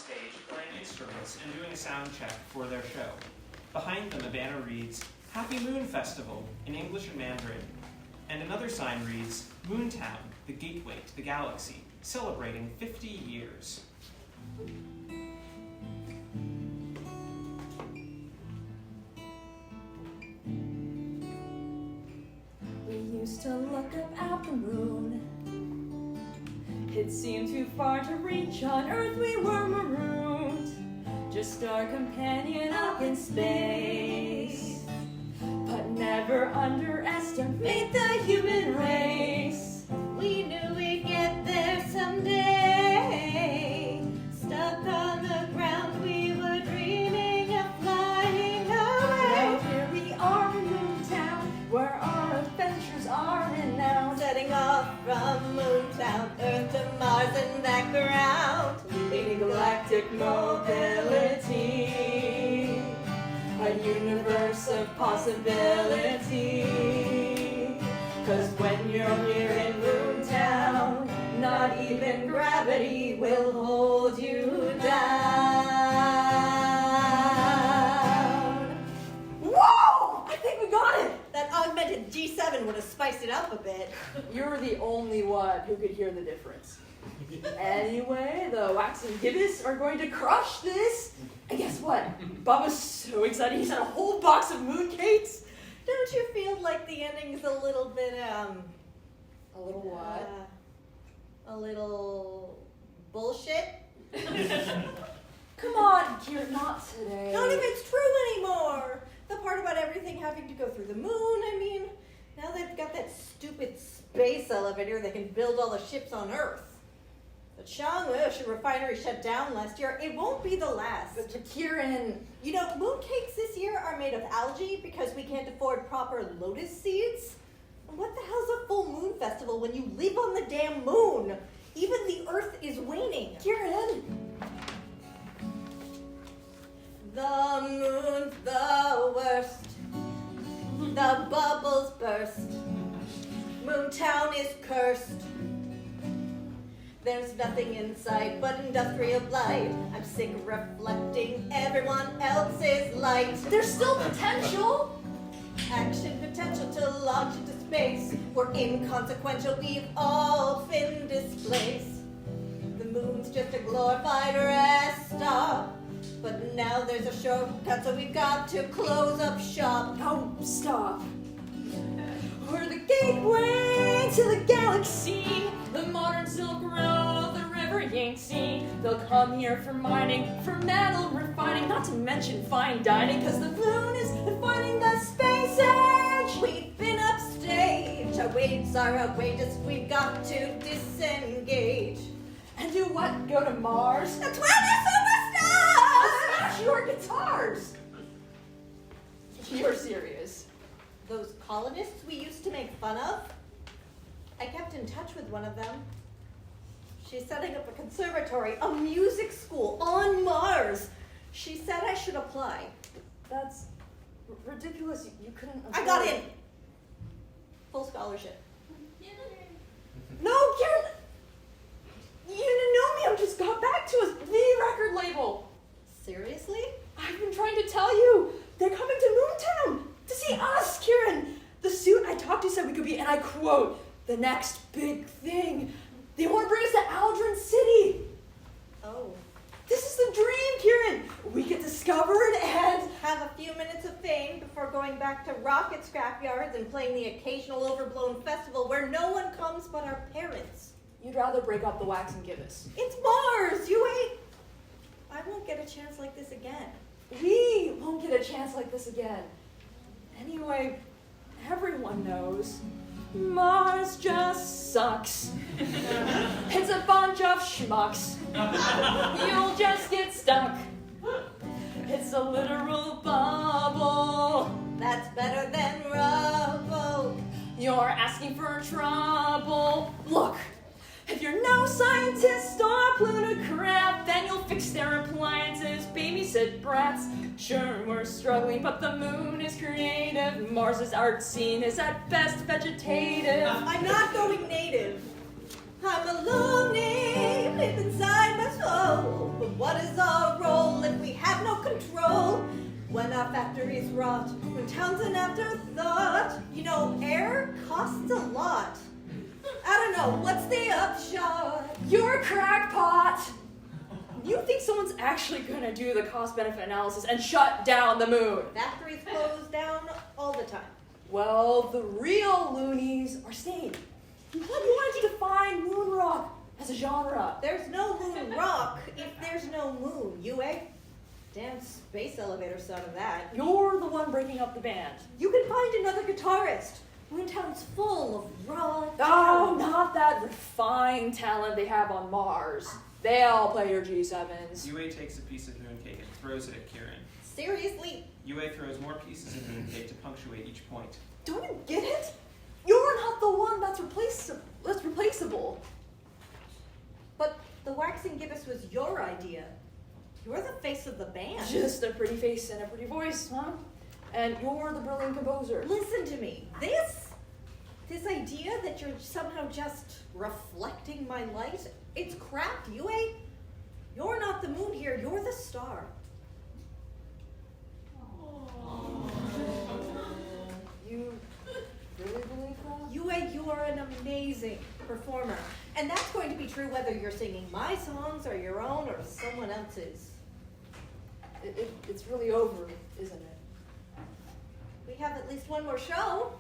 stage playing instruments and doing a sound check for their show. Behind them, a banner reads, Happy Moon Festival, in English and Mandarin. And another sign reads, Moontown, the gateway to the galaxy, celebrating 50 years. We used to look up at the moon. It seemed too far to reach. On Earth we were marooned, just our companion up in space. But never underestimate the human race. We knew we'd get there someday. Stuck on the ground, we were dreaming of flying away. Now here we are in Moontown, where our adventures are renowned. Setting off from Moontown, Earth to Mars and back around. Leading galactic mobility, a universe of possibility. 'Cause when you're here in Moontown, not even gravity will hold you down. Whoa! I think we got it! That augmented G7 would have spiced it up a bit. You're the only one who could hear the difference. Anyway, the Wax and Gibbous are going to crush this. And guess what? Bubba's so excited he's had a whole box of mooncakes. Don't you feel like the ending's a little bit, A little what? a little bullshit? Come on, Kiran, not today. Not if it's true anymore. The part about everything having to go through the moon, I mean, now they've got that stupid space elevator that can build all the ships on Earth. The Chang'e refinery shut down last year. It won't be the last. But Kiran, You know, mooncakes this year are made of algae because we can't afford proper lotus seeds. And what the hell's a full moon festival when you live on the damn moon? Even the Earth is waning. Kiran. The moon's the worst. The bubbles burst. Moontown is cursed. There's nothing inside but industrial blight. I'm sick of reflecting everyone else's light. There's still potential. Action potential to launch into space. We're inconsequential, we've all been displaced. The moon's just a glorified rest stop. But now there's a shortcut, so we've got to close up shop. Oh, stop. We're the gateway to the galaxy, the modern Silk Road, the river Yangtze. They'll come here for mining, for metal refining, not to mention fine dining, 'cause the moon is defining the space age. We've been upstage, our waves are outrageous, we've got to disengage. And do what? Go to Mars? The 20 superstars! Smash your guitars! You're serious. Those colonists we used to make fun of, I kept in touch with one of them. She's setting up a conservatory, a music school on Mars. She said I should apply. That's ridiculous. You couldn't I got in. Full scholarship. No, Kiran! You didn't know me. I just got back to us. The record label. Seriously? I've been trying to tell you. They're coming to Moontown to see us, Kiran. The suit I talked to said we could be, and I quote, the next big thing. They want to bring us to Aldrin City. Oh. This is the dream, Kiran. We get discovered and... Have a few minutes of fame before going back to rocket scrapyards and playing the occasional overblown festival where no one comes but our parents. You'd rather break up the Wax and Gibbous. It's Mars, you ain't... I won't get a chance like this again. We won't get a chance like this again. Anyway, everyone knows Mars just sucks. It's a bunch of schmucks. You'll just get stuck. It's a literal bubble. That's better than rubble. You're asking for trouble. Look, if you're no scientist or plutocrat, then you'll fix their appliances, babysit brats. Sure, we're struggling, but the moon is creative. Mars's art scene is at best vegetative. I'm not going native. I'm a loony, live inside my soul. But what is our role if we have no control? When our factories rot, when town's an afterthought. You know, air costs a lot. I don't know, what's the upshot? You're a crackpot! You think someone's actually gonna do the cost-benefit analysis and shut down the moon? Factories close down all the time. Well, the real loonies are staying. How do you want to define moon rock as a genre? There's no moon rock if there's no moon. You, eh? Damn space elevator son of that. You're the one breaking up the band. You can find another guitarist. Moontown's full of raw Oh, talent. not that refined talent they have on Mars. They all play your G7s. Yue takes a piece of mooncake and throws it at Kiran. Seriously? Yue throws more pieces of mooncake to punctuate each point. Don't you get it? You're not the one that's replaceable. But the waxing gibbous was your idea. You're the face of the band. Just a pretty face and a pretty voice, huh? And you're the brilliant composer. Listen to me. This idea that you're somehow just reflecting my light, it's crap, Yue. You're not the moon here, you're the star. You really believe that? Yue, you are an amazing performer. And that's going to be true whether you're singing my songs or your own or someone else's. It's really over, isn't it? We have at least one more show.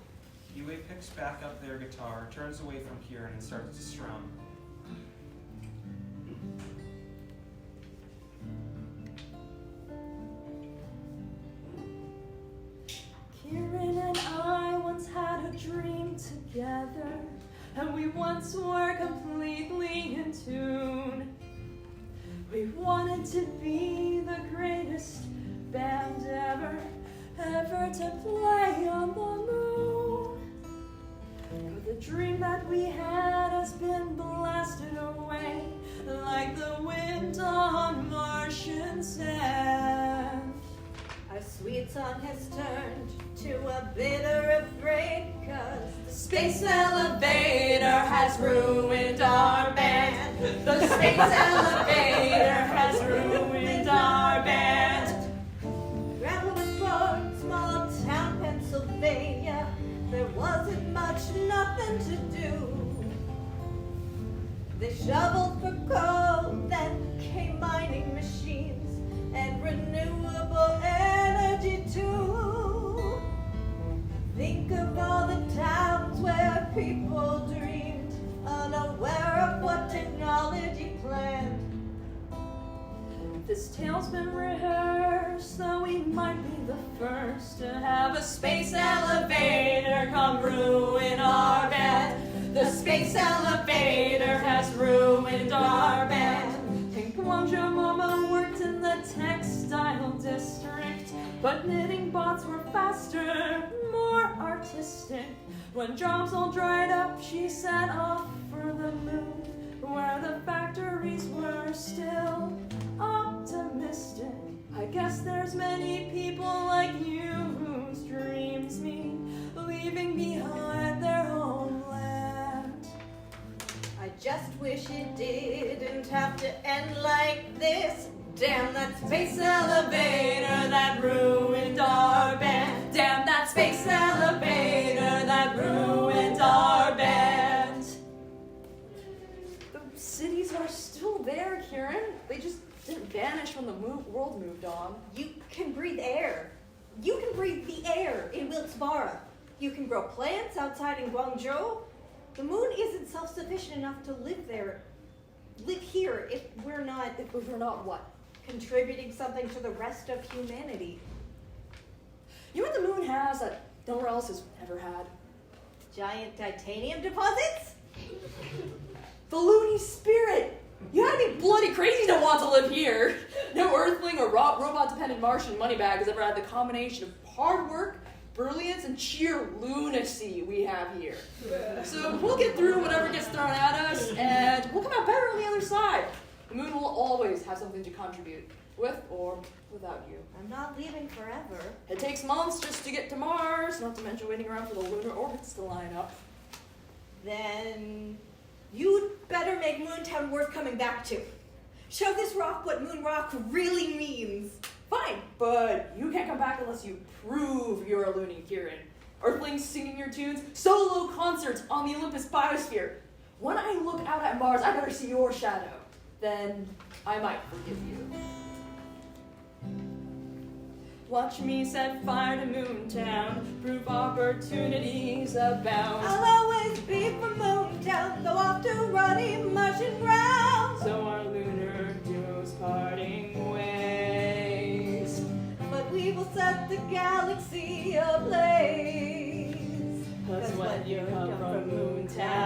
Yue picks back up their guitar, turns away from Kiran, and starts to strum. Kiran and I once had a dream together, and we once were completely in tune. We wanted to be the greatest band ever to play on the moon. But the dream that we had has been blasted away like the wind on Martian sand. Our sweet song has turned to a bitter affray, 'cause the space elevator has ruined our band. The space elevator has ruined our band. Grandpa was born, small town Pennsylvania. There wasn't much, nothing to do. They shoveled for coal, then came mining machines and renewable energy too. Think of all the towns where people dreamed, unaware of what technology planned. This tale's been rehearsed, so we might be the first to have a space elevator come ruin our band. The space elevator has ruined our band. In Guangzhou, Mama worked in the textile district, but knitting bots were faster, more artistic. When jobs all dried up, she set off for the moon, where the factories were still optimistic. I guess there's many people like you whose dreams mean leaving behind their homeland. I just wish it didn't have to end like this. Damn that space elevator that ruined our band. Damn that space elevator that ruined our band. The cities are still there, Kiran. They just didn't vanish when the world moved on. You can breathe air. You can breathe the air in Wilkes-Barre. You can grow plants outside in Guangzhou. The moon isn't self-sufficient enough to live here if we're not what? contributing something to the rest of humanity. You know what the moon has that nowhere else has ever had? Giant titanium deposits? The loony spirit! You gotta be bloody crazy to want to live here. No earthling or robot-dependent Martian moneybag has ever had the combination of hard work, brilliance, and sheer lunacy we have here. So we'll get through whatever gets thrown at us, and we'll come out better on the other side. The moon will always have something to contribute, with or without you. I'm not leaving forever. It takes months just to get to Mars, not to mention waiting around for the lunar orbits to line up. Then You'd better make Moontown worth coming back to. Show this rock what moon rock really means. Fine, but you can't come back unless you prove you're a loony, Kiran. Earthlings singing your tunes, solo concerts on the Olympus biosphere. When I look out at Mars, I better see your shadow. Then I might forgive you. Watch me set fire to Moontown, prove opportunities abound. I'll always be from Moontown, though off to ruddy Martian ground. So our lunar duos parting ways. But we will set the galaxy ablaze. 'Cause when you come from Moontown,